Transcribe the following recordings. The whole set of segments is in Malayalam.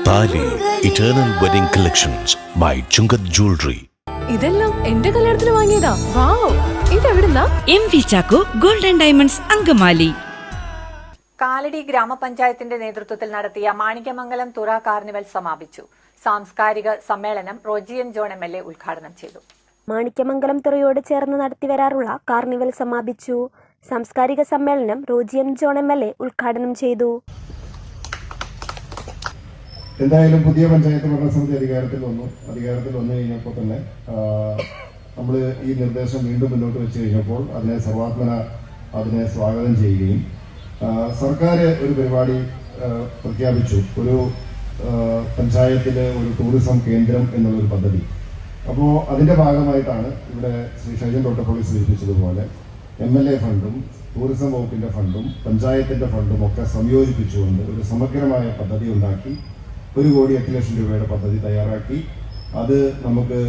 താലി eternal wedding collections by Chungath jewellery. ഇതെല്ലാം എന്റെ കല്യാണത്തിന് വാങ്ങിയതാ. വാവ്, ഇതെവിടുന്നാ? MV Chacko golden diamonds Angamaly. Kalady ഗ്രാമപഞ്ചായത്തിന്റെ നേതൃത്വത്തിൽ നടത്തിയ മാണിക്യമംഗലം തുറ കാർണിവൽ സമാപിച്ചു. സാംസ്കാരിക സമ്മേളനം റോജിയൻ ജോൺ MLA ഉദ്ഘാടനം ചെയ്തു. മാണിക്യമംഗലം തുറയോട് ചേർന്ന് നടത്തിവരാറുള്ള കാർണിവൽ സമാപിച്ചു. സാംസ്കാരിക സമ്മേളനം റോജിയൻ ജോൺ MLA ഉദ്ഘാടനം ചെയ്തു. എന്തായാലും പുതിയ പഞ്ചായത്ത് ഭരണസമിതി അധികാരത്തിൽ വന്നു കഴിഞ്ഞപ്പോൾ തന്നെ നമ്മൾ ഈ നിർദ്ദേശം വീണ്ടും മുന്നോട്ട് വെച്ച് കഴിഞ്ഞപ്പോൾ അതിനെ സർവാത്മന സ്വാഗതം ചെയ്യുകയും സർക്കാർ ഒരു പരിപാടി പ്രഖ്യാപിച്ചു. ഒരു പഞ്ചായത്തിലെ ഒരു ടൂറിസം കേന്ദ്രം എന്നുള്ളൊരു പദ്ധതി. അപ്പോൾ അതിൻ്റെ ഭാഗമായിട്ടാണ് ഇവിടെ ശ്രീ ഷൈജൻ തോട്ടപ്പള്ളി സൂചിപ്പിച്ചതുപോലെ MLA ഫണ്ടും ടൂറിസം വകുപ്പിൻ്റെ ഫണ്ടും പഞ്ചായത്തിൻ്റെ ഫണ്ടും ഒക്കെ സംയോജിപ്പിച്ചുകൊണ്ട് ഒരു സമഗ്രമായ പദ്ധതി ഉണ്ടാക്കി 1,08,00,000 രൂപയുടെ പദ്ധതി തയ്യാറാക്കി അത് നമുക്ക്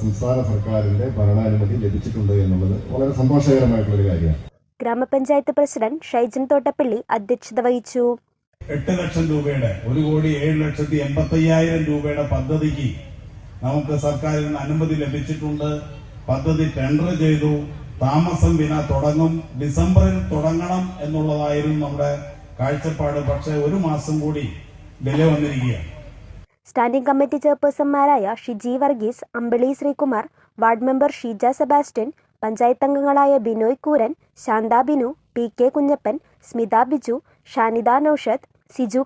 സംസ്ഥാന സർക്കാരിന്റെ ഭരണാനുമതി ലഭിച്ചിട്ടുണ്ട് എന്നുള്ളത് വളരെ സന്തോഷകരമായിട്ടുള്ളൊരു കാര്യമാണ്. ഗ്രാമപഞ്ചായത്ത് പ്രസിഡന്റ് ഷൈജൻ തോട്ടപ്പള്ളി അധ്യക്ഷത വഹിച്ചു. 8 ലക്ഷം രൂപയുടെ 1,07,85,000 രൂപയുടെ പദ്ധതിക്ക് നമുക്ക് സർക്കാരിൽ നിന്ന് അനുമതി ലഭിച്ചിട്ടുണ്ട്. പദ്ധതി ടെൻഡർ ചെയ്തു. താമസം വിന തുടങ്ങും. ഡിസംബറിൽ തുടങ്ങണം എന്നുള്ളതായിരുന്നു നമ്മുടെ കാഴ്ചപ്പാട്. പക്ഷേ 1 മാസം കൂടി ഡിലേ വന്നിരിക്കുകയാണ്. സ്റ്റാൻഡിംഗ് കമ്മിറ്റി ചെയർപേഴ്സൺമാരായ ഷിജി വർഗീസ്, അമ്പിളി ശ്രീകുമാർ, വാർഡ് മെമ്പർ ഷീജ സെബാസ്റ്റ്യൻ, പഞ്ചായത്ത് അംഗങ്ങളായ ബിനോയ് കൂരൻ, ശാന്ത ബിനു, PK കുഞ്ഞപ്പൻ, സ്മിത ബിജു, ഷാനിദ നൌഷദ്, സിജു